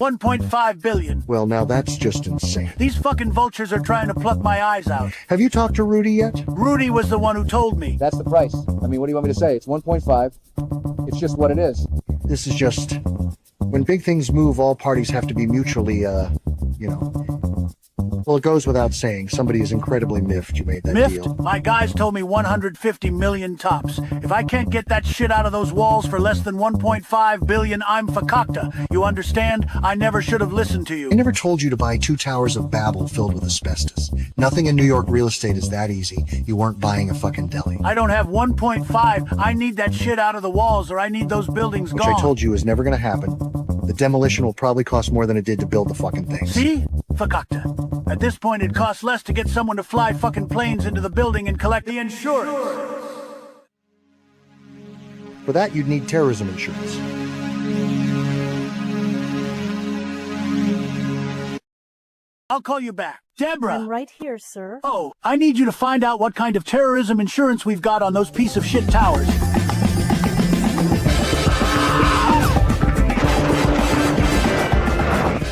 1.5 billion. Well, now that's just insane. These fucking vultures are trying to pluck my eyes out. Have you talked to Rudy yet? Rudy was the one who told me. That's the price. I mean, what do you want me to say? It's 1.5. It's just what it is. This is just... When big things move, all parties have to be mutually, you know... Well, it goes without saying, somebody is incredibly miffed you made that Miffed? deal. My guys told me 150 million tops. If I can't get that shit out of those walls for less than 1.5 billion, I'm fakakta. You understand? I never should have listened to you. I never told you to buy 2 towers of Babel filled with asbestos. Nothing in New York real estate is that easy. You weren't buying a fucking deli. I don't have 1.5. I need that shit out of the walls or I need those buildings Which gone. I told you is never gonna happen. The demolition will probably cost more than it did to build the fucking things. See? Fakakta. At this point, it costs less to get someone to fly fucking planes into the building and collect the insurance. For that, you'd need terrorism insurance. I'll call you back. Deborah! I'm right here, sir. Oh, I need you to find out what kind of terrorism insurance we've got on those piece of shit towers.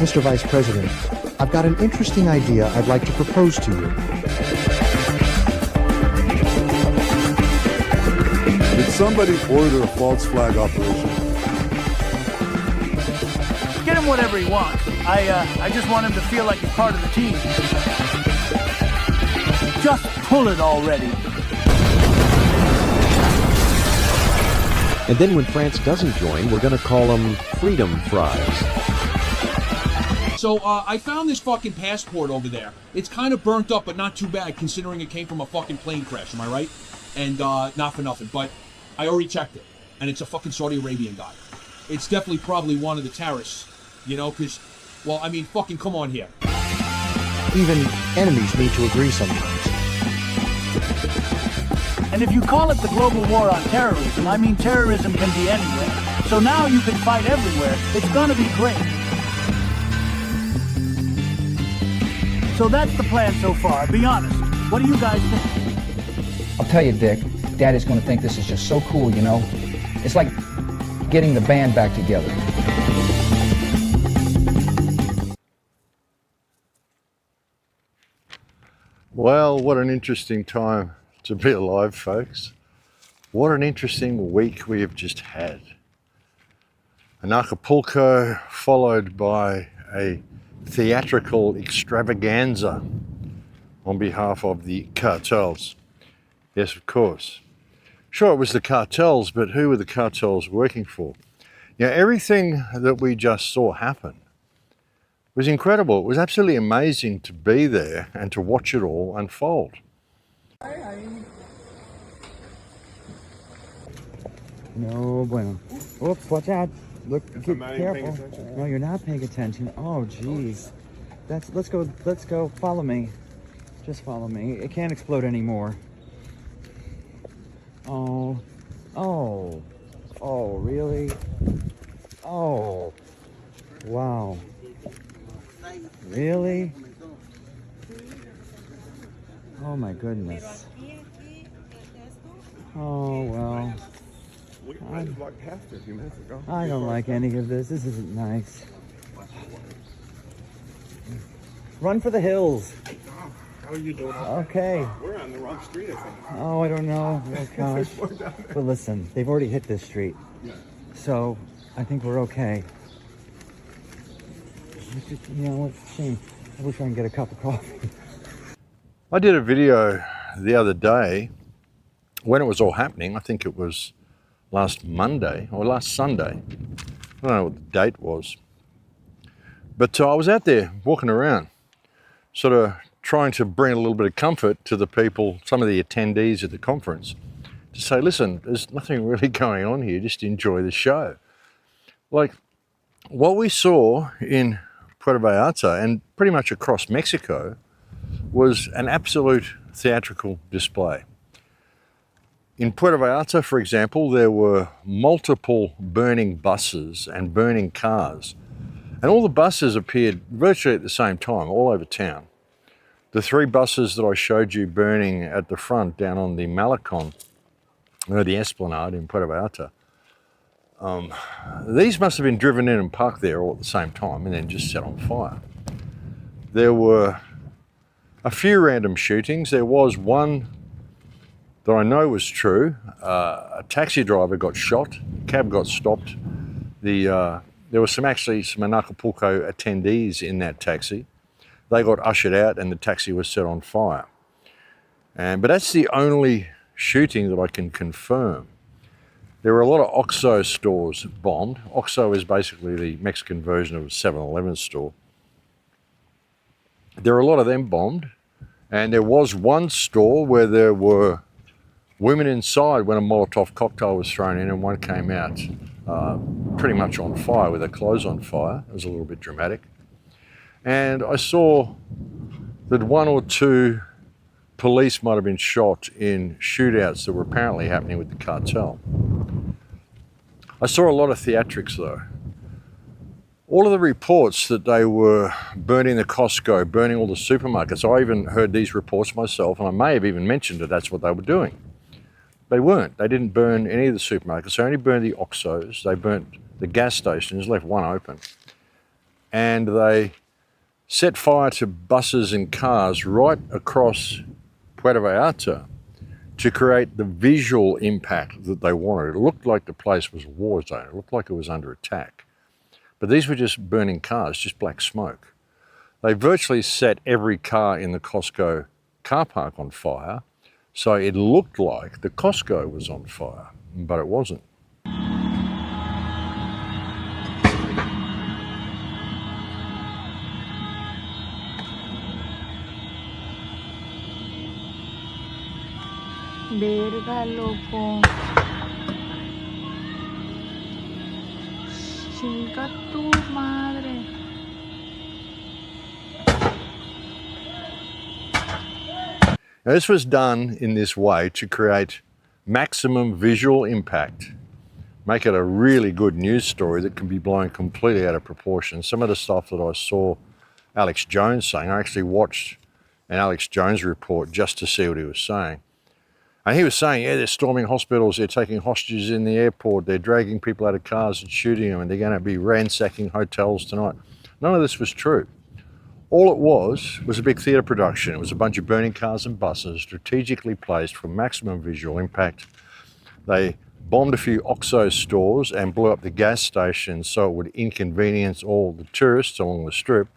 Mr. Vice President, I've got an interesting idea I'd like to propose to you. Did somebody order a false flag operation? Get him whatever he wants. I just want him to feel like he's part of the team. Just pull it already. And then when France doesn't join, we're gonna call them Freedom Fries. So, I found this fucking passport over there. It's kind of burnt up, but not too bad, considering it came from a fucking plane crash, am I right? And, not for nothing, but I already checked it. And it's a fucking Saudi Arabian guy. It's definitely probably one of the terrorists, you know, because, well, I mean, fucking come on here. Even enemies need to agree sometimes. And if you call it the global war on terrorism, I mean terrorism can be anywhere. So now you can fight everywhere. It's gonna be great. So that's the plan so far. Be honest. What do you guys think? I'll tell you, Dick, Daddy's gonna think this is just so cool, you know? It's like getting the band back together. Well, what an interesting time to be alive, folks. What an interesting week we have just had. An Acapulco followed by a theatrical extravaganza on behalf of the cartels. Yes, of course. Sure, it was the cartels, but who were the cartels working for? Yeah, everything that we just saw happen was incredible. It was absolutely amazing to be there and to watch it all unfold. No bueno. Oops, watch out. Look, be careful. No, you're not paying attention. Oh, jeez. Let's go. Follow me. Just follow me. It can't explode anymore. Oh, really? Oh, wow. Really? Oh my goodness. Oh, well. I just walked past it a few minutes ago. I don't like any of this. This isn't nice. Run for the hills. How are you doing? Okay. We're on the wrong street, I think. Oh, I don't know. Oh, gosh. But listen, they've already hit this street. Yeah. So, I think we're okay. You know, it's a shame. I wish I could get a cup of coffee. I did a video the other day when it was all happening. I think it was last Monday or last Sunday. I don't know what the date was. But I was out there walking around, sort of trying to bring a little bit of comfort to the people, some of the attendees at the conference, to say, listen, there's nothing really going on here, just enjoy the show. Like, what we saw in Puerto Vallarta and pretty much across Mexico was an absolute theatrical display. In Puerto Vallarta, for example, there were multiple burning buses and burning cars. And all the buses appeared virtually at the same time, all over town. The 3 buses that I showed you burning at the front down on the Malecon, or the Esplanade in Puerto Vallarta, These must have been driven in and parked there all at the same time and then just set on fire. There were a few random shootings. There was one that I know was true. A taxi driver got shot, a cab got stopped. There were actually some Acapulco attendees in that taxi. They got ushered out and the taxi was set on fire. But that's the only shooting that I can confirm. There were a lot of OXXO stores bombed. OXXO is basically the Mexican version of a 7-Eleven store. There were a lot of them bombed. And there was one store where there were women inside when a Molotov cocktail was thrown in, and one came out pretty much on fire with her clothes on fire. It was a little bit dramatic. And I saw that 1 or 2 police might have been shot in shootouts that were apparently happening with the cartel. I saw a lot of theatrics though. All of the reports that they were burning the Costco, burning all the supermarkets, I even heard these reports myself, and I may have even mentioned that that's what they were doing. They weren't. They didn't burn any of the supermarkets. They only burned the OXXOs. They burnt the gas stations, left one open. And they set fire to buses and cars right across Puerto Vallarta to create the visual impact that they wanted. It looked like the place was a war zone. It looked like it was under attack. But these were just burning cars, just black smoke. They virtually set every car in the Costco car park on fire, so it looked like the Costco was on fire, but it wasn't. Verga, loco. Chinga tu madre. Now, this was done in this way to create maximum visual impact, make it a really good news story that can be blown completely out of proportion. Some of the stuff that I saw Alex Jones saying, I actually watched an Alex Jones report just to see what he was saying. And he was saying, yeah, they're storming hospitals, they're taking hostages in the airport, they're dragging people out of cars and shooting them, and they're going to be ransacking hotels tonight. None of this was true. All it was a big theatre production. It was a bunch of burning cars and buses strategically placed for maximum visual impact. They bombed a few OXXO stores and blew up the gas stations so it would inconvenience all the tourists along the strip.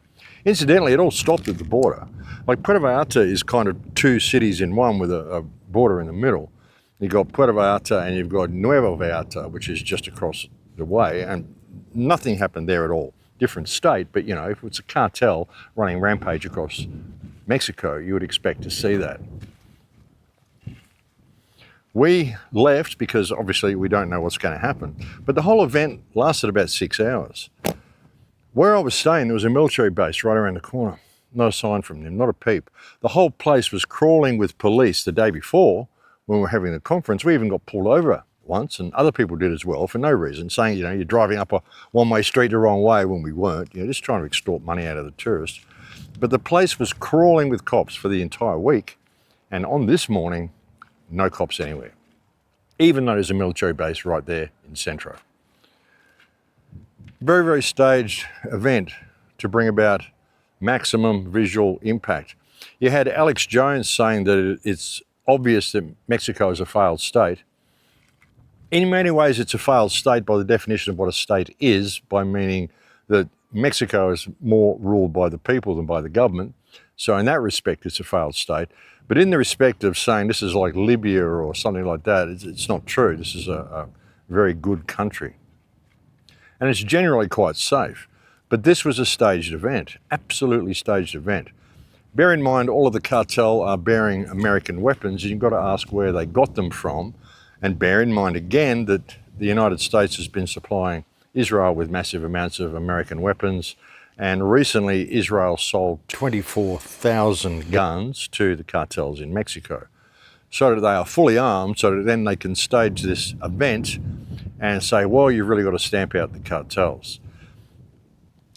Incidentally, it all stopped at the border. Like Puerto Vallarta is kind of 2 cities in one with a border in the middle. You've got Puerto Vallarta and you've got Nuevo Vallarta, which is just across the way, and nothing happened there at all. Different state, but you know, if it's a cartel running rampage across Mexico, you would expect to see that. We left because obviously we don't know what's going to happen, but the whole event lasted about 6 hours. Where I was staying, there was a military base right around the corner. Not a sign from them, not a peep. The whole place was crawling with police the day before when we were having the conference. We even got pulled over once, and other people did as well for no reason, saying, you know, you're driving up a one-way street the wrong way when we weren't, you know, just trying to extort money out of the tourists. But the place was crawling with cops for the entire week, and on this morning, no cops anywhere, even though there's a military base right there in Centro. Very, very staged event to bring about maximum visual impact. You had Alex Jones saying that it's obvious that Mexico is a failed state. In many ways, it's a failed state by the definition of what a state is, by meaning that Mexico is more ruled by the people than by the government. So in that respect, it's a failed state. But in the respect of saying this is like Libya or something like that, it's not true. This is a very good country. And it's generally quite safe. But this was a staged event, absolutely staged event. Bear in mind, all of the cartel are bearing American weapons, and you've got to ask where they got them from. And bear in mind again that the United States has been supplying Israel with massive amounts of American weapons. And recently, Israel sold 24,000 guns to the cartels in Mexico, so that they are fully armed, so that then they can stage this event and say, well, you've really got to stamp out the cartels.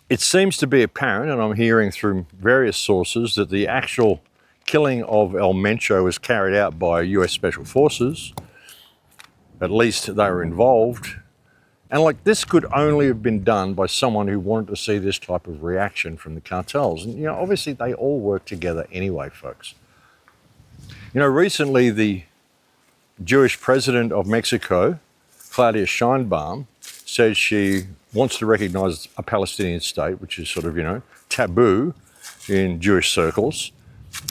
It seems to be apparent, and I'm hearing through various sources, that the actual killing of El Mencho was carried out by US Special Forces. At least they were involved. And like this could only have been done by someone who wanted to see this type of reaction from the cartels. And, you know, obviously they all work together anyway, folks. You know, recently the Jewish president of Mexico, Claudia Sheinbaum, says she wants to recognize a Palestinian state, which is sort of, you know, taboo in Jewish circles.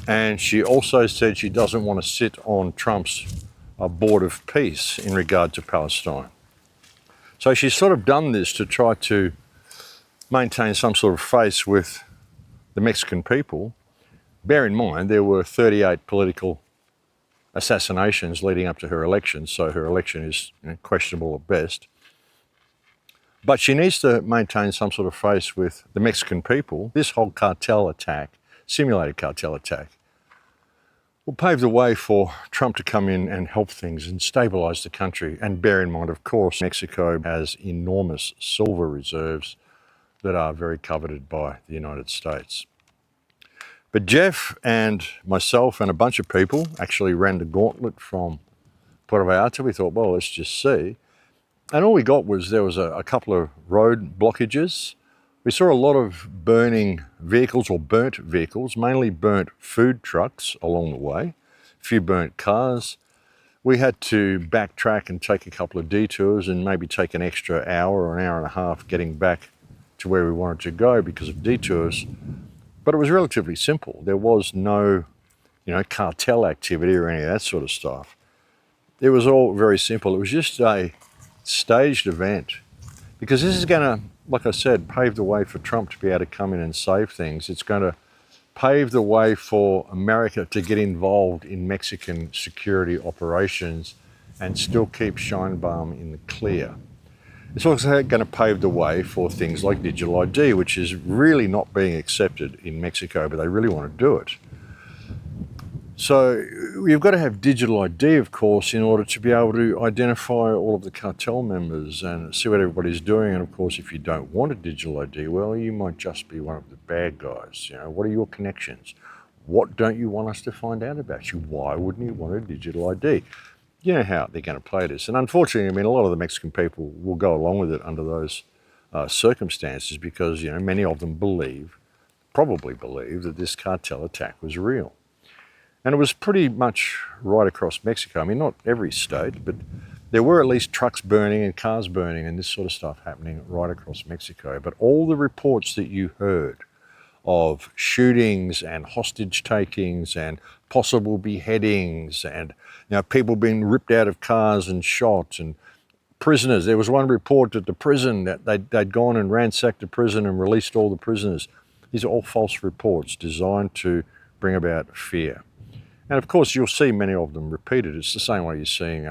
And she also said she doesn't want to sit on Trump's board of peace in regard to Palestine. So she's sort of done this to try to maintain some sort of face with the Mexican people. Bear in mind, there were 38 political assassinations leading up to her election, so her election is, you know, questionable at best. But she needs to maintain some sort of face with the Mexican people. This whole cartel attack, simulated cartel attack, will pave the way for Trump to come in and help things and stabilise the country. And bear in mind, of course, Mexico has enormous silver reserves that are very coveted by the United States. But Jeff and myself and a bunch of people actually ran the gauntlet from Puerto Vallarta. We thought, well, let's just see. And all we got was there was a couple of road blockages. We saw a lot of burning vehicles or burnt vehicles, mainly burnt food trucks along the way, a few burnt cars. We had to backtrack and take a couple of detours and maybe take an extra hour or an hour and a half getting back to where we wanted to go because of detours. But it was relatively simple. There was no, you know, cartel activity or any of that sort of stuff. It was all very simple. It was just a staged event because this is going to, like I said, pave the way for Trump to be able to come in and save things. It's going to pave the way for America to get involved in Mexican security operations and still keep Sheinbaum in the clear. It's also going to pave the way for things like digital ID, which is really not being accepted in Mexico, but they really want to do it. So you've got to have digital ID, of course, in order to be able to identify all of the cartel members and see what everybody's doing. And of course, if you don't want a digital ID, well, you might just be one of the bad guys. You know, what are your connections? What don't you want us to find out about you? Why wouldn't you want a digital ID? You know how they're going to play this. And unfortunately, I mean, a lot of the Mexican people will go along with it under those circumstances because, you know, many of them probably believe that this cartel attack was real. And it was pretty much right across Mexico. I mean, not every state, but there were at least trucks burning and cars burning and this sort of stuff happening right across Mexico. But all the reports that you heard of shootings and hostage takings and possible beheadings and, you know, people being ripped out of cars and shot and prisoners. There was one report that the prison, that they'd gone and ransacked the prison and released all the prisoners. These are all false reports designed to bring about fear. And of course, you'll see many of them repeated. It's the same way you're seeing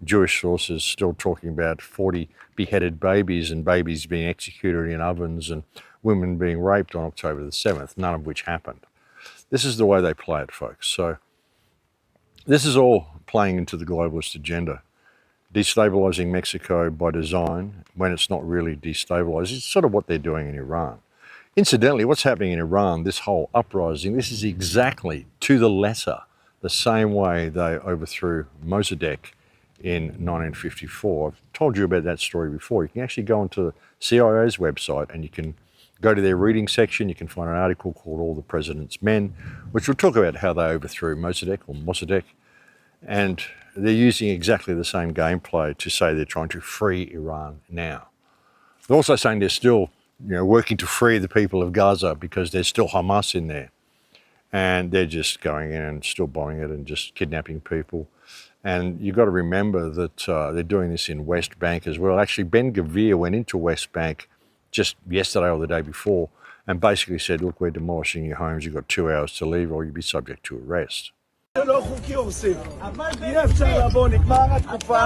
Jewish sources still talking about 40 beheaded babies and babies being executed in ovens and women being raped on October the 7th, none of which happened. This is the way they play it, folks. So this is all playing into the globalist agenda, destabilizing Mexico by design when it's not really destabilized. It's sort of what they're doing in Iran. Incidentally, what's happening in Iran, this whole uprising, this is exactly to the letter the same way they overthrew Mossadegh in 1954. I've told you about that story before. You can actually go onto the CIA's website and you can go to their reading section. You can find an article called All the President's Men, which will talk about how they overthrew Mossadegh. And they're using exactly the same gameplay to say they're trying to free Iran now. They're also saying they're still, you know, working to free the people of Gaza because there's still Hamas in there. And they're just going in and still bombing it and just kidnapping people. And you've got to remember that they're doing this in West Bank as well. Actually, Ben Gvir went into West Bank just yesterday or the day before and basically said, look, we're demolishing your homes. You've got 2 hours to leave or you'll be subject to arrest. זה לא חוקי עושים. אי אפשר לבוא, נגמר התקופה.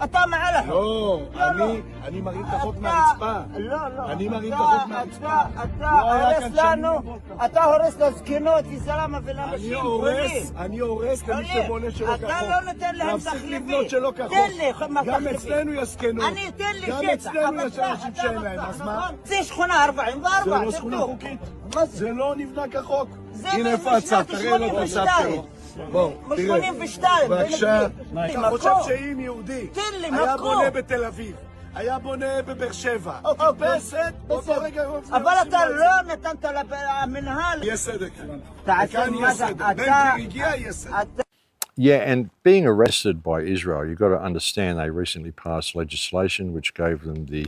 אתה מעל החוק. לא, אני מרים את החוק מהרצפה. לא. אני מרים את החוק מהרצפה. אתה הורס לנו, אתה הורס לזקנות, לזלמה ולאנשים חולים. אני הורס למי שבונה שלא כחוק. אתה לא נותן להם להפסיק לבנות שלא כחוק. תן לי, גם אצלנו יש זקנות. אני תן לי גם שטח. אצלנו יש אנשים שאין להם, אז מה? זה שכונה 44. זה לא שכונה חוקית. זה לא נבנה כחוק. זה הנה איפה הצו, תראה לו את הצו שלו. בוא, תראה, בבקשה, אתה חושב שאם יהודי היה בונה בתל אביב היה בונה בבאר שבע. מרפסת, באותו רגע הוא... אבל אתה לא נתנת למנהל. יהיה סדק. תעשה כאן מה יהיה זה, סדק. בן גביר הגיע, יהיה סדק. Yeah, and being arrested by Israel, you've got to understand they recently passed legislation which gave them the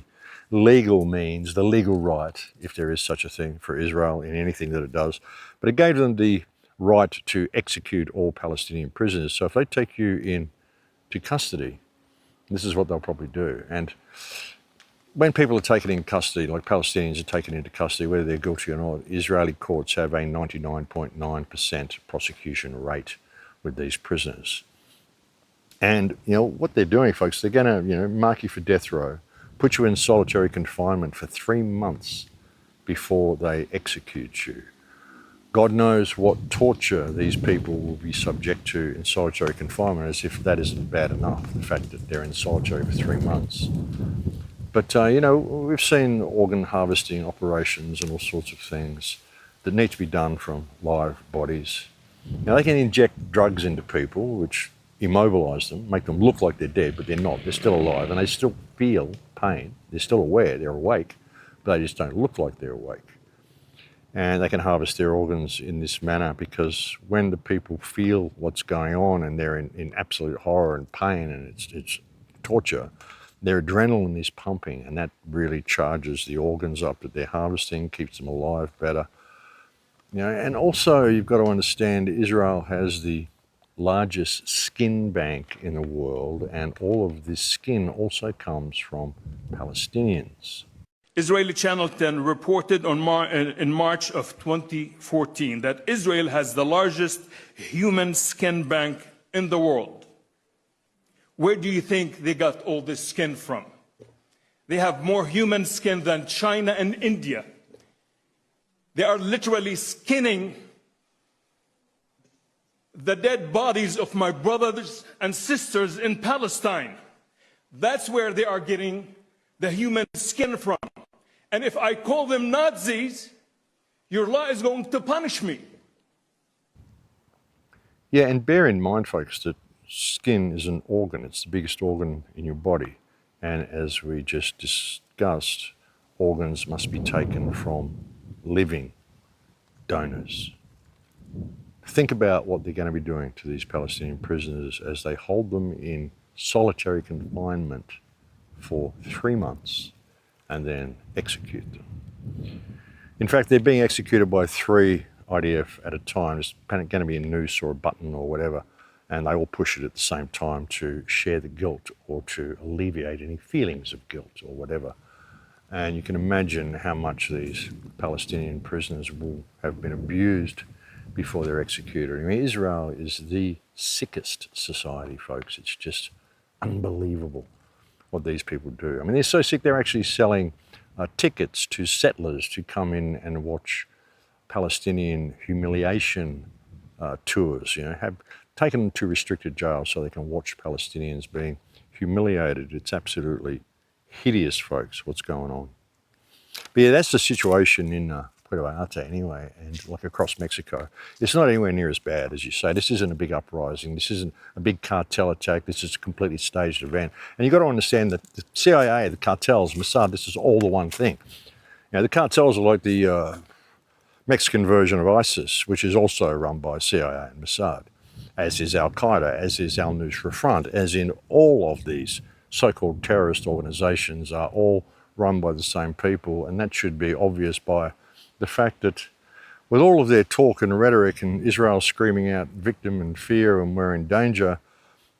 legal means, the legal right, if there is such a thing for Israel in anything that it does, but it gave them the right to execute all Palestinian prisoners. So if they take you into custody, this is what they'll probably do. And when people are taken in custody, like Palestinians are taken into custody, whether they're guilty or not, Israeli courts have a 99.9% prosecution rate with these prisoners. And, you know, what they're doing, folks, they're going to, you know, mark you for death row, put you in solitary confinement for 3 months before they execute you. God knows what torture these people will be subject to in solitary confinement, as if that isn't bad enough, the fact that they're in solitary for 3 months. But, you know, we've seen organ harvesting operations and all sorts of things that need to be done from live bodies. Now, they can inject drugs into people, which immobilise them, make them look like they're dead, but they're not. They're still alive, and they still feel pain. They're still aware, they're awake, but they just don't look like they're awake. And they can harvest their organs in this manner because when the people feel what's going on and they're in absolute horror and pain and it's torture, their adrenaline is pumping, and that really charges the organs up that they're harvesting, keeps them alive better. You know, and also you've got to understand Israel has the largest skin bank in the world, and all of this skin also comes from Palestinians. Israeli Channel 10 reported in March of 2014 that Israel has the largest human skin bank in the world. Where do you think they got all this skin from? They have more human skin than China and India. They are literally skinning the dead bodies of my brothers and sisters in Palestine. That's where they are getting the human skin from. And if I call them Nazis, your law is going to punish me. Yeah, and bear in mind, folks, that skin is an organ. It's the biggest organ in your body. And as we just discussed, organs must be taken from living donors. Think about what they're going to be doing to these Palestinian prisoners as they hold them in solitary confinement for 3 months and then execute them. In fact, they're being executed by 3 IDF at a time. It's going to be a noose or a button or whatever, and they all push it at the same time to share the guilt or to alleviate any feelings of guilt or whatever. And you can imagine how much these Palestinian prisoners will have been abused before they're executed. I mean, Israel is the sickest society, folks. It's just unbelievable what these people do. I mean, they're so sick they're actually selling tickets to settlers to come in and watch Palestinian humiliation tours, you know, have taken them to restricted jails so they can watch Palestinians being humiliated. It's absolutely hideous, folks, what's going on. But yeah, that's the situation in Puerto Vallarta anyway, and like across Mexico. It's not anywhere near as bad as you say. This isn't a big uprising. This isn't a big cartel attack. This is a completely staged event. And you've got to understand that the CIA, the cartels, Mossad, this is all the one thing. You know, the cartels are like the Mexican version of ISIS, which is also run by CIA and Mossad, as is Al-Qaeda, as is Al-Nusra Front, as in all of these so-called terrorist organizations are all run by the same people, and that should be obvious by the fact that with all of their talk and rhetoric and Israel screaming out victim and fear and we're in danger,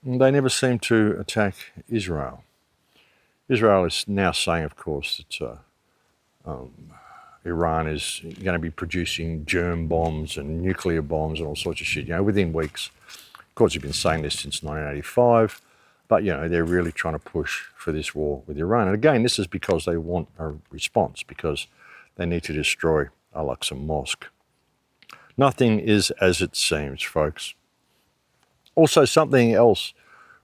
they never seem to attack Israel. Israel is now saying, of course, that Iran is going to be producing germ bombs and nuclear bombs and all sorts of shit, you know, within weeks. Of course, they've been saying this since 1985. But, you know, they're really trying to push for this war with Iran. And again, this is because they want a response, because they need to destroy Al-Aqsa Mosque. Nothing is as it seems, folks. Also, something else.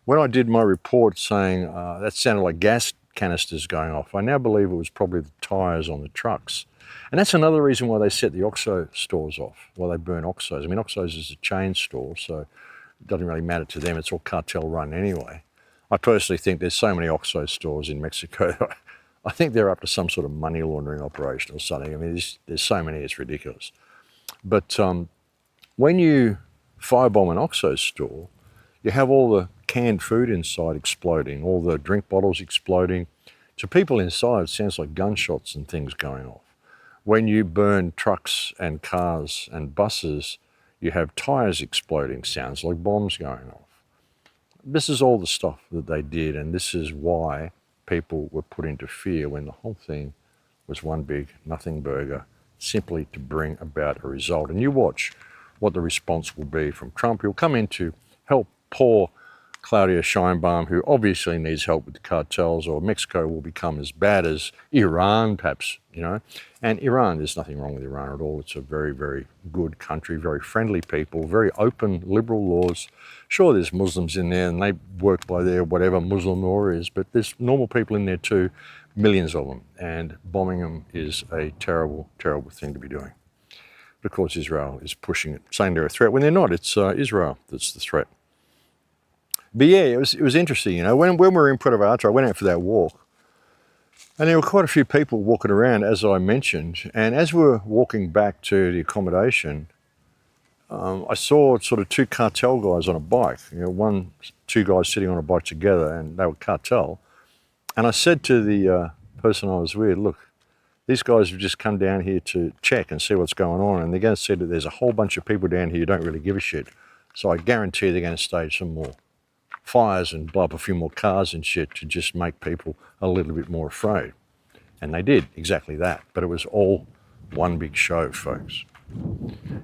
When I did my report saying that sounded like gas canisters going off, I now believe it was probably the tyres on the trucks. And that's another reason why they set the OXO stores off, why they burn OXOs. I mean, OXOs is a chain store, so it doesn't really matter to them. It's all cartel run anyway. I personally think there's so many OXXO stores in Mexico. I think they're up to some sort of money laundering operation or something. I mean, there's so many, it's ridiculous. But when you firebomb an OXXO store, you have all the canned food inside exploding, all the drink bottles exploding. To people inside, it sounds like gunshots and things going off. When you burn trucks and cars and buses, you have tires exploding, sounds like bombs going off. This is all the stuff that they did, and this is why people were put into fear when the whole thing was one big nothing burger, simply to bring about a result. And you watch what the response will be from Trump. He'll come in to help poor Claudia Sheinbaum, who obviously needs help with the cartels, or Mexico will become as bad as Iran, perhaps, you know. And Iran, there's nothing wrong with Iran at all. It's a very, very good country, very friendly people, very open, liberal laws. Sure, there's Muslims in there and they work by their whatever Muslim law is, but there's normal people in there too, millions of them, and bombing them is a terrible, terrible thing to be doing. But of course, Israel is pushing it, saying they're a threat when they're not. It's Israel that's the threat. But yeah, it was interesting, you know, when we were in Puerto Vallarta, I went out for that walk, and there were quite a few people walking around, as I mentioned, and as we were walking back to the accommodation, I saw sort of two cartel guys on a bike, you know, two guys sitting on a bike together, and they were cartel, and I said to the person I was with, look, these guys have just come down here to check and see what's going on, and they're going to see that there's a whole bunch of people down here who don't really give a shit, so I guarantee they're going to stage some more fires and blow up a few more cars and shit to just make people a little bit more afraid. And they did exactly that, but it was all one big show, folks.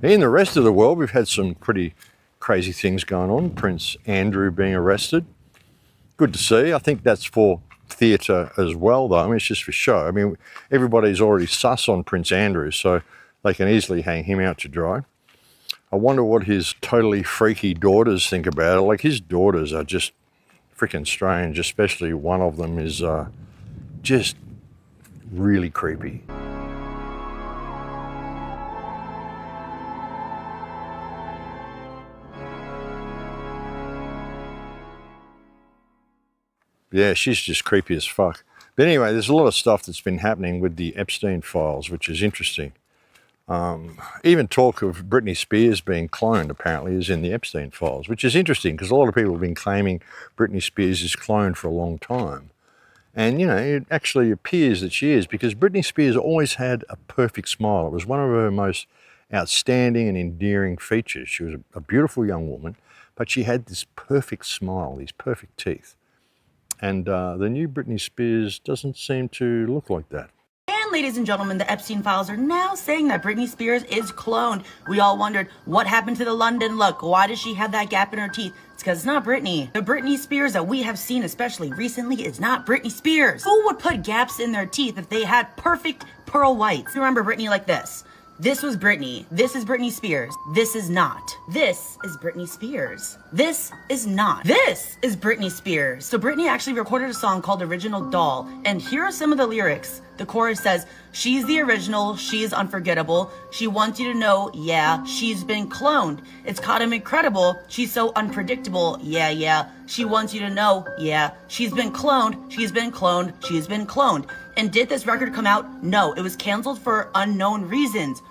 In the rest of the world, we've had some pretty crazy things going on. Prince Andrew being arrested. Good to see. I think that's for theatre as well, though. I mean, it's just for show. I mean, everybody's already sus on Prince Andrew, so they can easily hang him out to dry. I wonder what his totally freaky daughters think about it. Like, his daughters are just freaking strange, especially one of them is just really creepy. Yeah, she's just creepy as fuck. But anyway, there's a lot of stuff that's been happening with the Epstein files, which is interesting. Even talk of Brittany Spears being cloned apparently is in the Epstein files, which is interesting because a lot of people have been claiming Brittany Spears is cloned for a long time. And, you know, it actually appears that she is, because Brittany Spears always had a perfect smile. It was one of her most outstanding and endearing features. She was a beautiful young woman, but she had this perfect smile, these perfect teeth. And the new Brittany Spears doesn't seem to look like that. And ladies and gentlemen, the Epstein files are now saying that Brittany Spears is cloned. We all wondered, what happened to the London look? Why does she have that gap in her teeth? It's because it's not Britney. The Britney Spears that we have seen, especially recently, is not Britney Spears. Who would put gaps in their teeth if they had perfect pearl whites? You remember Britney like this. This was Britney. This is Britney Spears. This is not. This is Britney Spears. This is not. This is Britney Spears. So Britney actually recorded a song called Original Doll, and here are some of the lyrics. The chorus says, she's the original, she's unforgettable. She wants you to know, yeah, she's been cloned. It's kind of incredible, she's so unpredictable, yeah, yeah. She wants you to know, yeah, she's been cloned, she's been cloned, she's been cloned. And did this record come out? No, it was canceled for unknown reasons.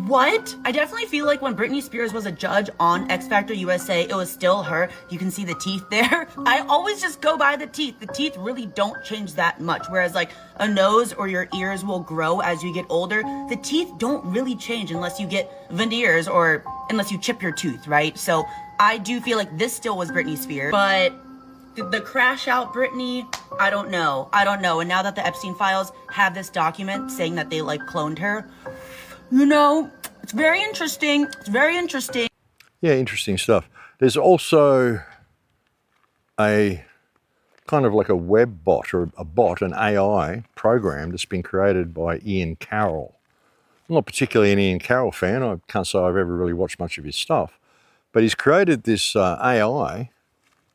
What? I definitely feel like when Britney Spears was a judge on X Factor USA, it was still her. You can see the teeth there. I always just go by the teeth. The teeth really don't change that much. Whereas like a nose or your ears will grow as you get older. The teeth don't really change unless you get veneers or unless you chip your tooth, right? So I do feel like this still was Britney Spears, but the crash out Britney, I don't know. And now that the Epstein files have this document saying that they like cloned her, you know, it's very interesting. It's very interesting. Yeah, interesting stuff. There's also a kind of like a web bot or a bot, an AI program that's been created by Ian Carroll. I'm not particularly an Ian Carroll fan. I can't say I've ever really watched much of his stuff. But he's created this AI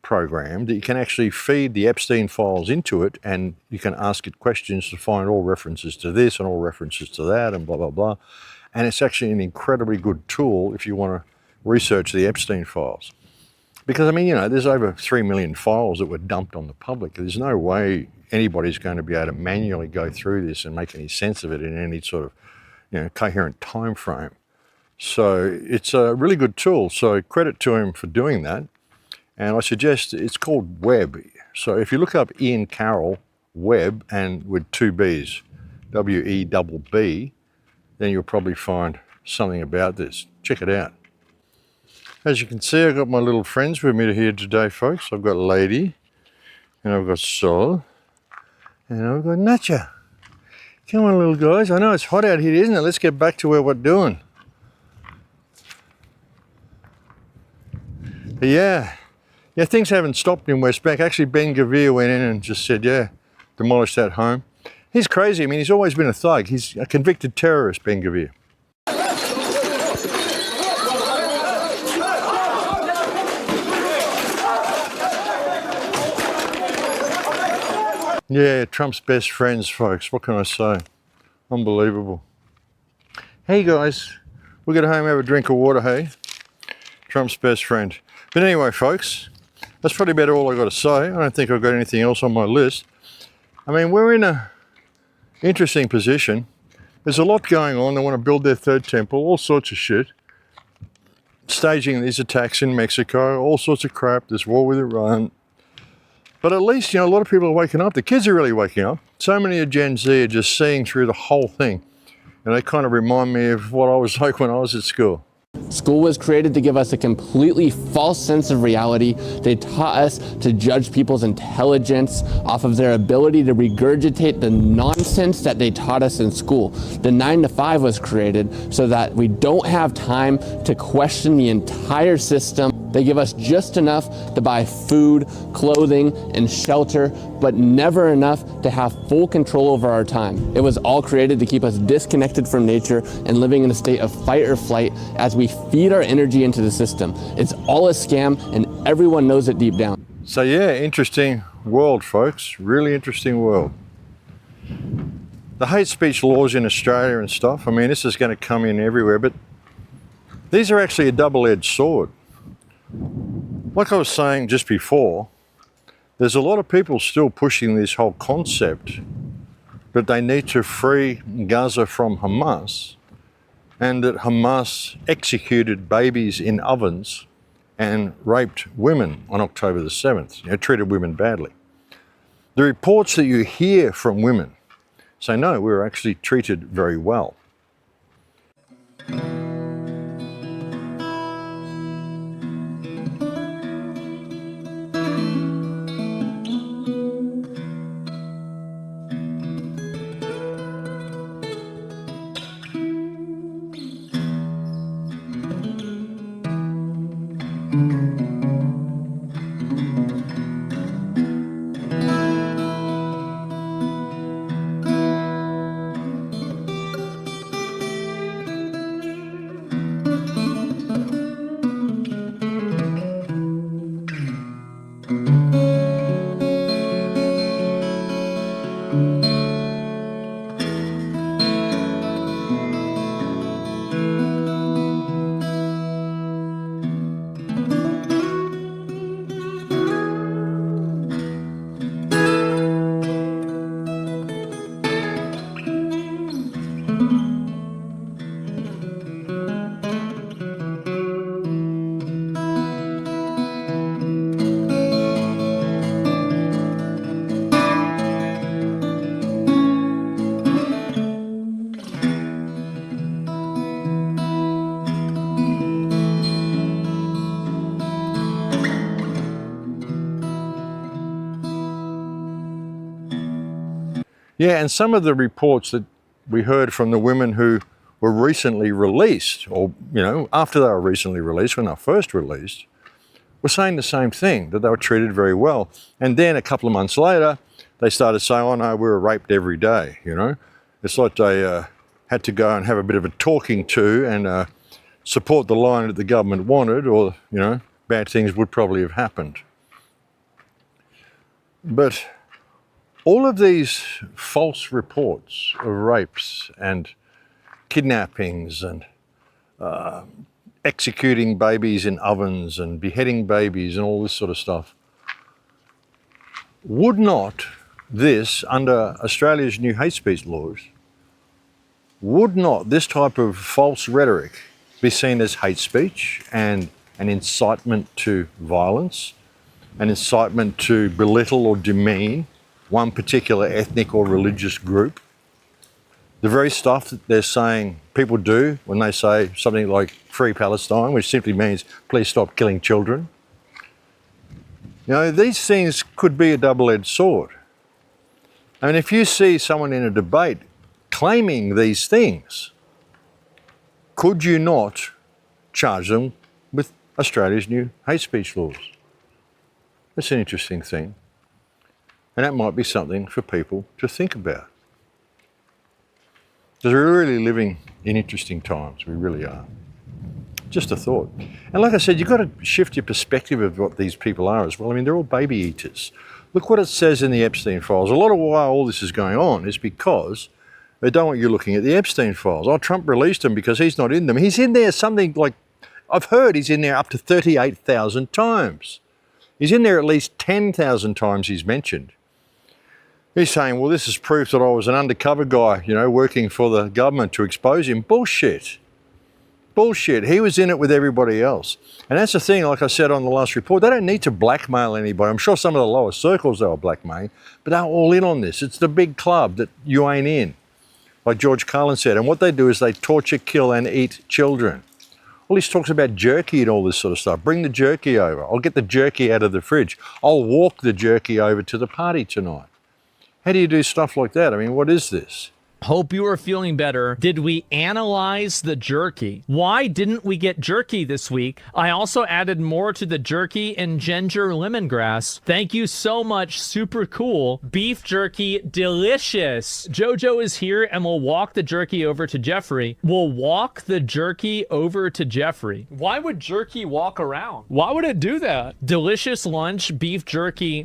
program that you can actually feed the Epstein files into it, and you can ask it questions to find all references to this and all references to that and blah, blah, blah. And it's actually an incredibly good tool if you want to research the Epstein files. Because, I mean, you know, there's over 3 million files that were dumped on the public. There's no way anybody's going to be able to manually go through this and make any sense of it in any sort of, you know, coherent time frame. So it's a really good tool. So credit to him for doing that. And I suggest it's called Web. So if you look up Ian Carroll Web and with 2 B's, W-E-B-B, then you'll probably find something about this. Check it out. As you can see, I've got my little friends with me here today, folks. I've got Lady, and I've got Sol, and I've got Nacha. Come on, little guys. I know it's hot out here, isn't it? Let's get back to what we're doing. But yeah, things haven't stopped in Westbank. Actually, Ben Gavir went in and just said, yeah, demolish that home. He's crazy. I mean, he's always been a thug. He's a convicted terrorist, Ben Gavir. Yeah, Trump's best friends, folks. What can I say? Unbelievable. Hey, guys. We'll get home, have a drink of water, hey? Trump's best friend. But anyway, folks, that's probably about all I've got to say. I don't think I've got anything else on my list. I mean, we're in a interesting position. There's a lot going on. They want to build their third temple, all sorts of shit. Staging these attacks in Mexico, all sorts of crap. There's war with Iran. But at least, you know, a lot of people are waking up. The kids are really waking up. So many of Gen Z are just seeing through the whole thing. And they kind of remind me of what I was like when I was at school. School was created to give us a completely false sense of reality. They taught us to judge people's intelligence off of their ability to regurgitate the nonsense that they taught us in school. The 9 to 5 was created so that we don't have time to question the entire system. They give us just enough to buy food, clothing, and shelter, but never enough to have full control over our time. It was all created to keep us disconnected from nature and living in a state of fight or flight as we feed our energy into the system. It's all a scam, and everyone knows it deep down. So yeah, interesting world, folks. Really interesting world. The hate speech laws in Australia and stuff, I mean, this is going to come in everywhere, but these are actually a double-edged sword. Like I was saying just before, there's a lot of people still pushing this whole concept that they need to free Gaza from Hamas, and that Hamas executed babies in ovens and raped women on October the 7th, you know, treated women badly. The reports that you hear from women say, no, we were actually treated very well. Yeah, and some of the reports that we heard from the women who were recently released, or, you know, after they were recently released, when they were first released, were saying the same thing, that they were treated very well. And then a couple of months later, they started saying, oh no, we were raped every day, you know. It's like they had to go and have a bit of a talking to and support the line that the government wanted, or, you know, bad things would probably have happened. But all of these false reports of rapes and kidnappings and executing babies in ovens and beheading babies and all this sort of stuff. Would not this, under Australia's new hate speech laws, would not this type of false rhetoric be seen as hate speech and an incitement to violence, an incitement to belittle or demean one particular ethnic or religious group? The very stuff that they're saying people do when they say something like Free Palestine, which simply means please stop killing children. You know, these things could be a double-edged sword. I mean, if you see someone in a debate claiming these things, could you not charge them with Australia's new hate speech laws? That's an interesting thing. And that might be something for people to think about. Because we're really living in interesting times, we really are. Just a thought. And like I said, you've got to shift your perspective of what these people are as well. I mean, they're all baby eaters. Look what it says in the Epstein files. A lot of why all this is going on is because they don't want you looking at the Epstein files. Oh, Trump released them because he's not in them. He's in there something like, I've heard he's in there up to 38,000 times. He's in there at least 10,000 times he's mentioned. He's saying, well, this is proof that I was an undercover guy, you know, working for the government to expose him. Bullshit. Bullshit. He was in it with everybody else. And that's the thing, like I said on the last report, they don't need to blackmail anybody. I'm sure some of the lower circles they were blackmailing, but they're all in on this. It's the big club that you ain't in, like George Carlin said. And what they do is they torture, kill, and eat children. All this talks about jerky and all this sort of stuff. Bring the jerky over. I'll get the jerky out of the fridge. I'll walk the jerky over to the party tonight. How do you do stuff like that? I mean, what is this? Hope you are feeling better. Did we analyze the jerky? Why didn't we get jerky this week? I also added more to the jerky and ginger lemongrass. Thank you so much. Super cool. Beef jerky, delicious. Jojo is here and we'll walk the jerky over to Jeffrey. We'll walk the jerky over to Jeffrey. Why would jerky walk around? Why would it do that? Delicious lunch, beef jerky.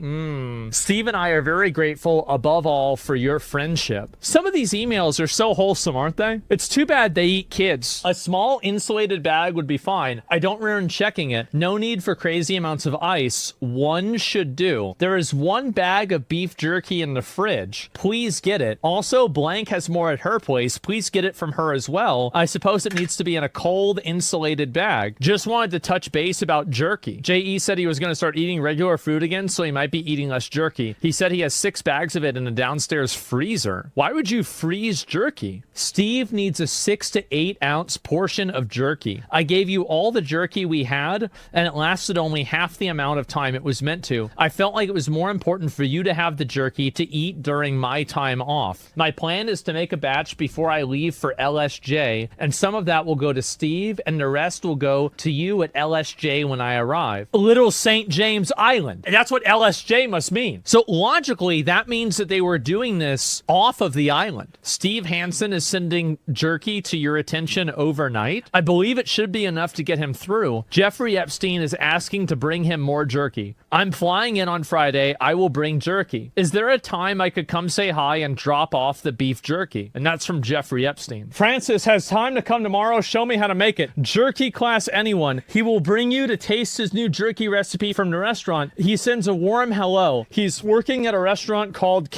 Steve and I are very grateful above all for your friendship. Some of these emails are so wholesome, aren't they? It's too bad they eat kids. A small insulated bag would be fine. I don't recommend checking it. No need for crazy amounts of ice. One should do. There is one bag of beef jerky in the fridge. Please get it. Also, Blank has more at her place. Please get it from her as well. I suppose it needs to be in a cold, insulated bag. Just wanted to touch base about jerky. J.E. said he was going to start eating regular food again, so he might be eating less jerky. He said he has 6 bags of it in a downstairs freezer. Why would you freeze jerky? Steve needs a 6 to 8 ounce portion of jerky. I gave you all the jerky we had, and it lasted only half the amount of time it was meant to. I felt like it was more important for you to have the jerky to eat during my time off. My plan is to make a batch before I leave for LSJ, and some of that will go to Steve, and the rest will go to you at LSJ when I arrive. Little St. James Island. And that's what LSJ must mean. So logically, that means that they were doing this off of the island. Steve Hansen is sending jerky to your attention overnight. I believe it should be enough to get him through. Jeffrey Epstein is asking to bring him more jerky. I'm flying in on Friday. I will bring jerky. Is there a time I could come say hi and drop off the beef jerky? And that's from Jeffrey Epstein. Francis has time to come tomorrow. Show me how to make it. Jerky class anyone. He will bring you to taste his new jerky recipe from the restaurant. He sends a warm hello. He's working at a restaurant called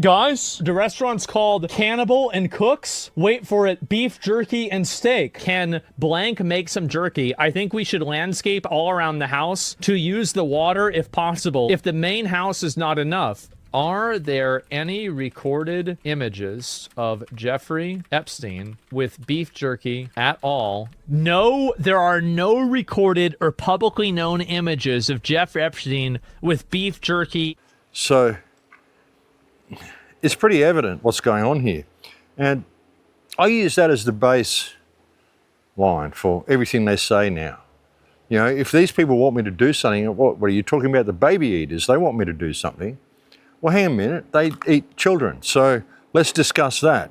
guys, the restaurant's called Cannibal and Cooks. Wait for it. Beef jerky and steak. Can Blank make some jerky? I think we should landscape all around the house to use the water if possible. If the main house is not enough. Are there any recorded images of Jeffrey Epstein with beef jerky at all? No, there are no recorded or publicly known images of Jeffrey Epstein with beef jerky. So it's pretty evident what's going on here. And I use that as the base line for everything they say now. You know, if these people want me to do something, what are you talking about? The baby eaters, they want me to do something. Well, hang a minute, they eat children. So let's discuss that.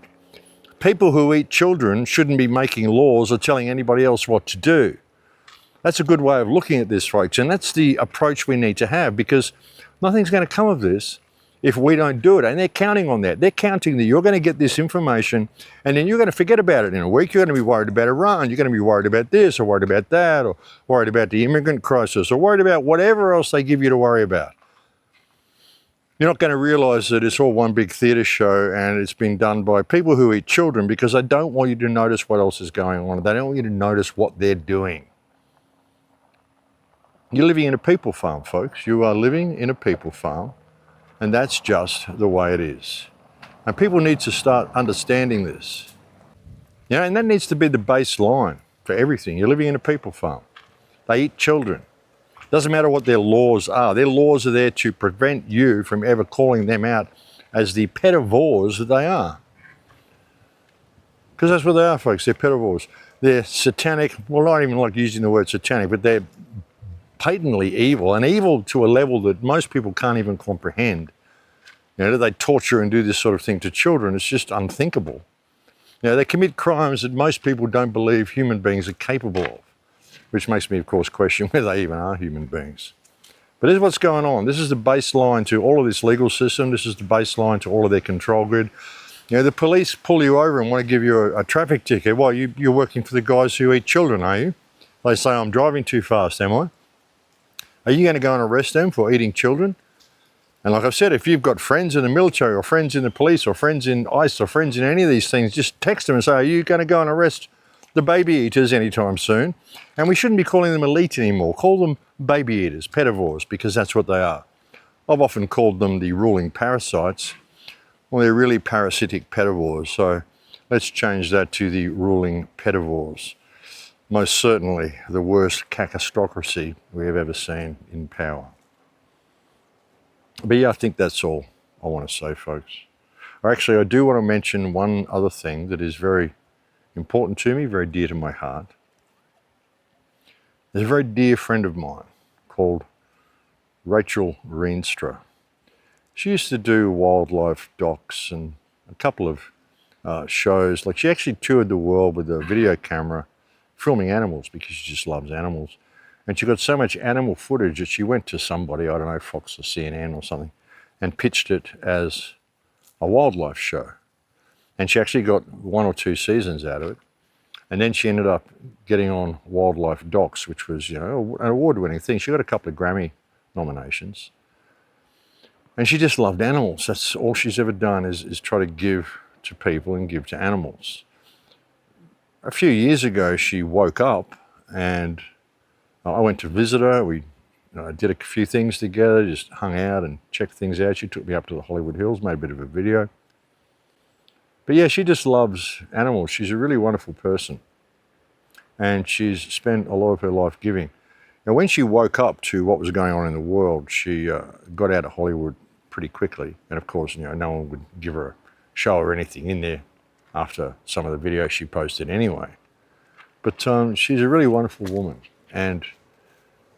People who eat children shouldn't be making laws or telling anybody else what to do. That's a good way of looking at this, folks. And that's the approach we need to have, because nothing's going to come of this if we don't do it. And they're counting on that. They're counting that you're going to get this information and then you're going to forget about it in a week. You're going to be worried about Iran. You're going to be worried about this or worried about that or worried about the immigrant crisis or worried about whatever else they give you to worry about. You're not going to realize that it's all one big theatre show and it's been done by people who eat children because they don't want you to notice what else is going on. They don't want you to notice what they're doing. You're living in a people farm, folks. You are living in a people farm. And that's just the way it is. And people need to start understanding this. You know, and that needs to be the baseline for everything. You're living in a people farm. They eat children. Doesn't matter what their laws are. Their laws are there to prevent you from ever calling them out as the pedivores that they are. Because that's what they are, folks. They're pedivores. They're satanic. Well, not even like using the word satanic, but they're patently evil, and evil to a level that most people can't even comprehend. You know, they torture and do this sort of thing to children. It's just unthinkable. You know, they commit crimes that most people don't believe human beings are capable of, which makes me, of course, question whether they even are human beings. But this is what's going on. This is the baseline to all of this legal system. This is the baseline to all of their control grid. You know, the police pull you over and want to give you a traffic ticket. Well, you're working for the guys who eat children, are you? They say, I'm driving too fast, am I? Are you going to go and arrest them for eating children? And like I've said, if you've got friends in the military or friends in the police or friends in ICE or friends in any of these things, just text them and say, are you going to go and arrest the baby eaters anytime soon? And we shouldn't be calling them elite anymore. Call them baby eaters, pedivores, because that's what they are. I've often called them the ruling parasites. Well, they're really parasitic pedivores. So let's change that to the ruling pedivores. Most certainly the worst cacistocracy we have ever seen in power. But yeah, I think that's all I want to say, folks. Or actually, I do want to mention one other thing that is very important to me, very dear to my heart. There's a very dear friend of mine called Rachel Reenstra. She used to do wildlife docs and a couple of shows. Like, she actually toured the world with a video camera filming animals because she just loves animals. And she got so much animal footage that she went to somebody, I don't know, Fox or CNN or something, and pitched it as a wildlife show. And she actually got 1 or 2 seasons out of it. And then she ended up getting on Wildlife Docs, which was, you know, an award-winning thing. She got a couple of Grammy nominations. And she just loved animals. That's all she's ever done is try to give to people and give to animals. A few years ago, she woke up and I went to visit her. We did a few things together, just hung out and checked things out. She took me up to the Hollywood Hills, made a bit of a video. But yeah, she just loves animals. She's a really wonderful person. And she's spent a lot of her life giving. Now, when she woke up to what was going on in the world, she got out of Hollywood pretty quickly. And of course, no one would give her a show or anything in there after some of the videos she posted anyway. But she's a really wonderful woman, and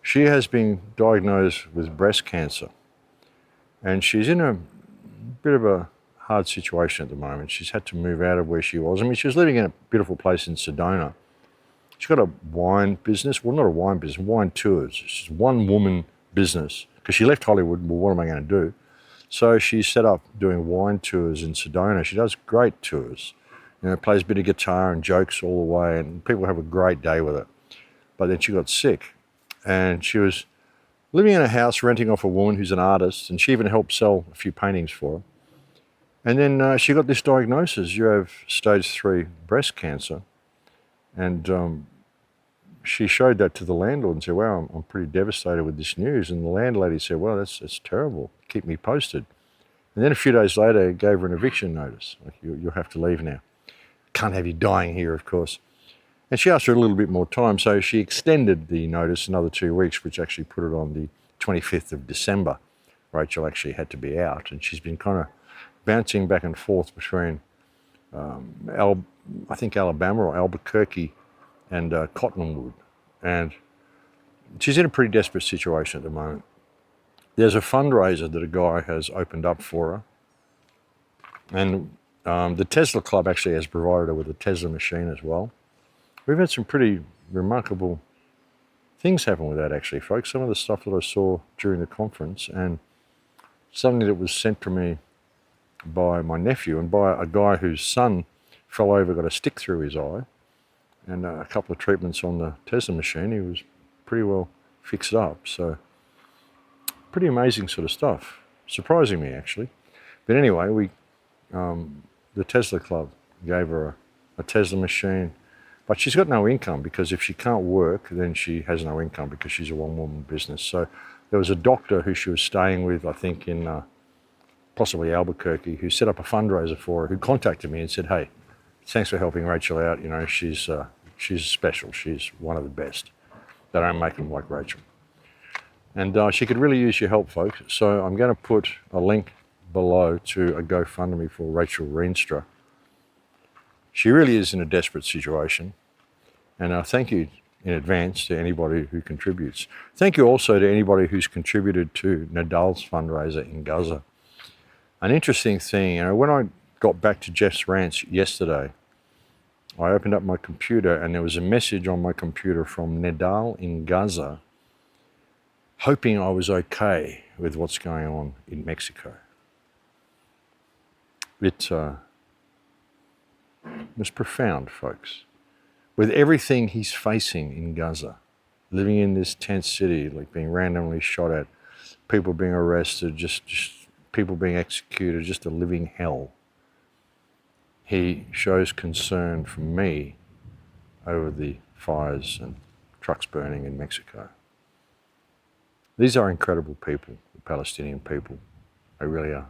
she has been diagnosed with breast cancer. And she's in a bit of a hard situation at the moment. She's had to move out of where she was. I mean, she was living in a beautiful place in Sedona. She's got a wine business. Well, not a wine business, wine tours. She's one woman business because she left Hollywood. Well, what am I going to do? So she set up doing wine tours in Sedona. She does great tours. Plays a bit of guitar and jokes all the way, and people have a great day with it. But then she got sick, and she was living in a house renting off a woman who's an artist, and she even helped sell a few paintings for her. And then she got this diagnosis: you have stage 3 breast cancer. And she showed that to the landlord and said, wow, I'm pretty devastated with this news. And the landlady said, well, that's terrible. Keep me posted. And then a few days later, gave her an eviction notice. Like, you'll have to leave now. Can't have you dying here, of course. And she asked for a little bit more time, so she extended the notice another 2 weeks, which actually put it on the 25th of December. Rachel actually had to be out, and she's been kind of bouncing back and forth between I think Alabama or Albuquerque and Cottonwood. And she's in a pretty desperate situation at the moment. There's a fundraiser that a guy has opened up for her. And the Tesla Club actually has provided her with a Tesla machine as well. We've had some pretty remarkable things happen with that, actually, folks. Some of the stuff that I saw during the conference, and something that was sent to me by my nephew and by a guy whose son fell over, got a stick through his eye, and a couple of treatments on the Tesla machine. He was pretty well fixed up. So pretty amazing sort of stuff. Surprising me, actually. But anyway, the Tesla Club gave her a Tesla machine, but she's got no income, because if she can't work, then she has no income because she's a one-woman business. So there was a doctor who she was staying with, I think in possibly Albuquerque, who set up a fundraiser for her, who contacted me and said, hey, thanks for helping Rachel out. You know, she's special. She's one of the best. They don't make them like Rachel. And she could really use your help, folks. So I'm going to put a link below to a GoFundMe for Rachel Reenstra. She really is in a desperate situation. And thank you in advance to anybody who contributes. Thank you also to anybody who's contributed to Nedal's fundraiser in Gaza. An interesting thing, you know, when I got back to Jeff's Ranch yesterday, I opened up my computer and there was a message on my computer from Nedal in Gaza, hoping I was okay with what's going on in Mexico. It was profound, folks. With everything he's facing in Gaza, living in this tent city, like being randomly shot at, people being arrested, just people being executed, just a living hell. He shows concern for me over the fires and trucks burning in Mexico. These are incredible people, the Palestinian people. They really are.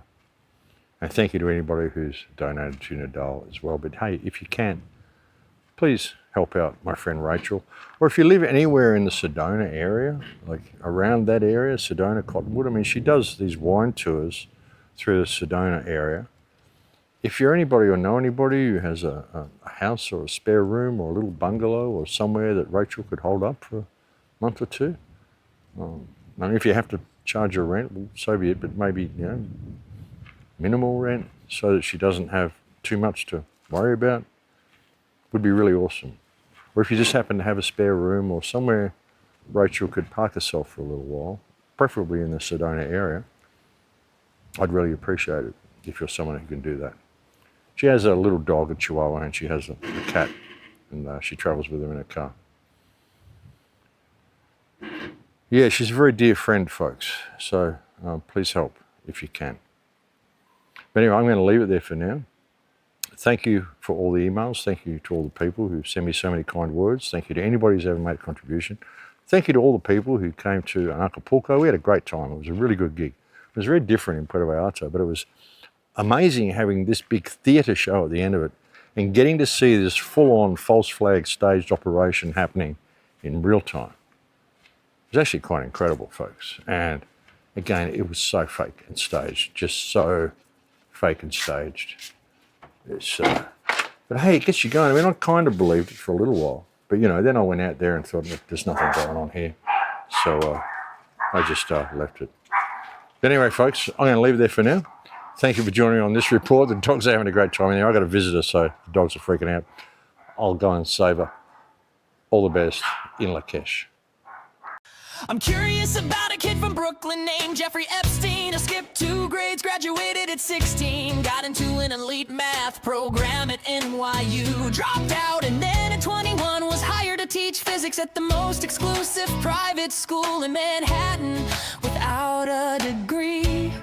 And thank you to anybody who's donated to Nedal as well. But hey, if you can, please help out my friend Rachel. Or if you live anywhere in the Sedona area, like around that area, Sedona, Cottonwood, I mean, she does these wine tours through the Sedona area. If you're anybody or know anybody who has a house or a spare room or a little bungalow or somewhere that Rachel could hold up for a month or two, I mean, if you have to charge her rent, well, so be it, but maybe, you know, minimal rent so that she doesn't have too much to worry about, would be really awesome. Or if you just happen to have a spare room or somewhere Rachel could park herself for a little while, preferably in the Sedona area, I'd really appreciate it if you're someone who can do that. She has a little dog, a Chihuahua, and she has a cat, and she travels with her in a car. Yeah, she's a very dear friend, folks, so please help if you can. But anyway, I'm going to leave it there for now. Thank you for all the emails. Thank you to all the people who send me so many kind words. Thank you to anybody who's ever made a contribution. Thank you to all the people who came to Acapulco. We had a great time. It was a really good gig. It was very different in Puerto Vallarta, but it was amazing having this big theatre show at the end of it and getting to see this full-on false flag staged operation happening in real time. It was actually quite incredible, folks. And again, it was so fake and staged, just so fake and staged. It's, but hey, it gets you going. I mean, I kind of believed it for a little while, but you know, then I went out there and thought, look, there's nothing going on here. So I just left it. But anyway, folks, I'm going to leave it there for now. Thank you for joining me on this report. The dogs are having a great time in there. I've got a visitor, so the dogs are freaking out. I'll go and save her. All the best in Lakesh. I'm curious about a kid from Brooklyn named Jeffrey Epstein. Skipped 2 grades, graduated at 16. Got into an elite math program at NYU. Dropped out and then at 21 was hired to teach physics at the most exclusive private school in Manhattan without a degree.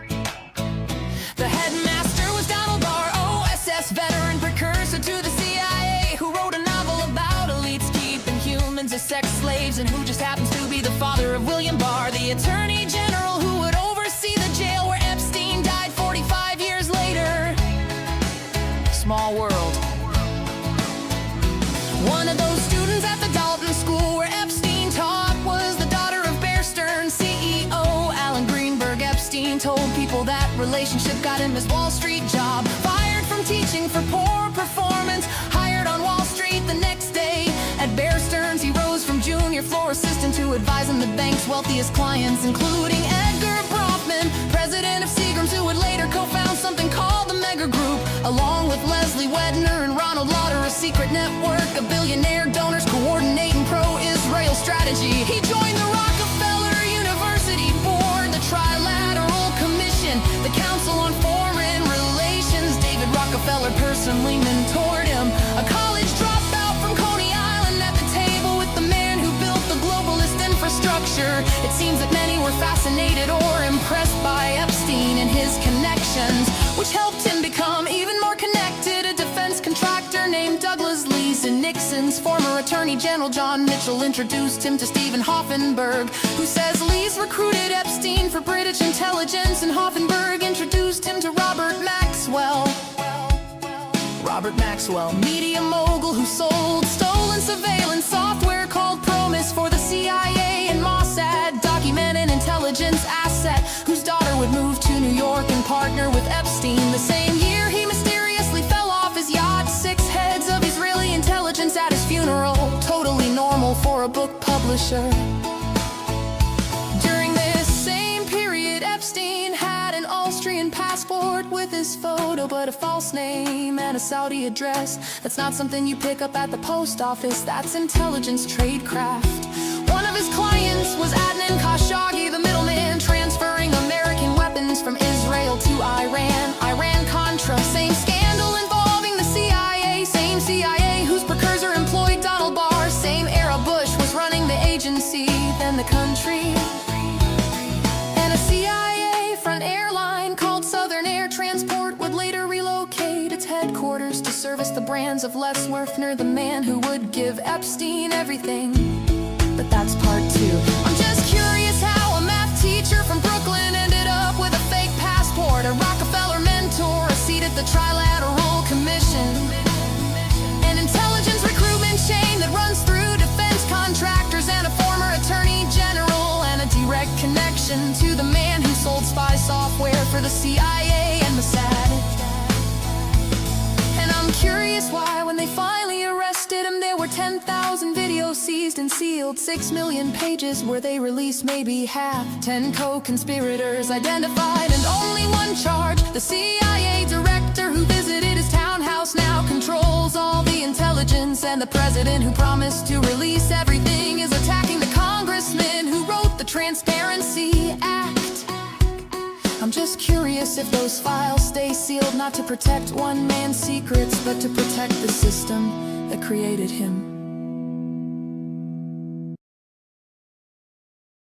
The headmaster was Donald Barr, OSS veteran, precursor to the CIA, who wrote a novel about elites keeping humans as sex slaves, and who just happens to be the father of William Barr, the attorney general who would oversee the jail where Epstein died 45 years later. Small world. One of those students at the Dalton School where Epstein taught was the daughter of Bear Stearns CEO Alan Greenberg. Epstein told people that relationship got him his Wall Street job. Fired from teaching for poor performance, hired on Wall Street the next day. At Bear Stearns, he rose from junior floor assistant to advising the bank's wealthiest clients, including Edgar Bronfman, president of Seagram's, who would later co-found something called the Mega Group, along with Leslie Wedner and Ronald Lauder, a secret network of billionaire donors coordinating pro-Israel strategy. He joined the Rockefeller University board, the Trilateral Commission, picture. It seems that many were fascinated or impressed by Epstein and his connections, which helped him become even more connected. A defense contractor named Douglas Lee's and Nixon's former Attorney General John Mitchell introduced him to Stephen Hoffenberg, who says Lee's recruited Epstein for British intelligence, and Hoffenberg introduced him to Robert Maxwell. Robert Maxwell, media mogul who sold stolen surveillance software called Promise for the CIA and Mossad, document an intelligence asset whose daughter would move to New York and partner with Epstein. The same year he mysteriously fell off his yacht, 6 heads of Israeli intelligence at his funeral, totally normal for a book publisher. During this same period, Epstein had an Austrian passport with his photo, but a false name and a Saudi address. That's not something you pick up at the post office, that's intelligence tradecraft. One of his clients was Adnan Khashoggi, the middleman transferring American weapons from Israel to Iran. Iran-Contra, same scandal involving the CIA, same CIA whose precursor employed Donald Barr, same era Bush was running the agency, then the country. And a CIA front airline called Southern Air Transport would later relocate its headquarters to service the brands of Les Werfner, the man who would give Epstein everything. But that's part 2. I'm just curious how a math teacher from Brooklyn ended up with a fake passport, a Rockefeller mentor, a seat at the Trilateral Commission, an intelligence recruitment chain that runs through defense contractors, and a former attorney general, and a direct connection to the man who sold spy software for the CIA and Mossad. And I'm curious why, when they finally arrested him, there were 10,000 videos seized and sealed, 6 million pages were they released, maybe half, 10 co-conspirators identified, and only one charge. The CIA director who visited his townhouse now controls all the intelligence, and the president who promised to release everything is attacking the congressman who wrote the Transparency Act. I'm just curious if those files stay sealed, not to protect one man's secrets, but to protect the system that created him.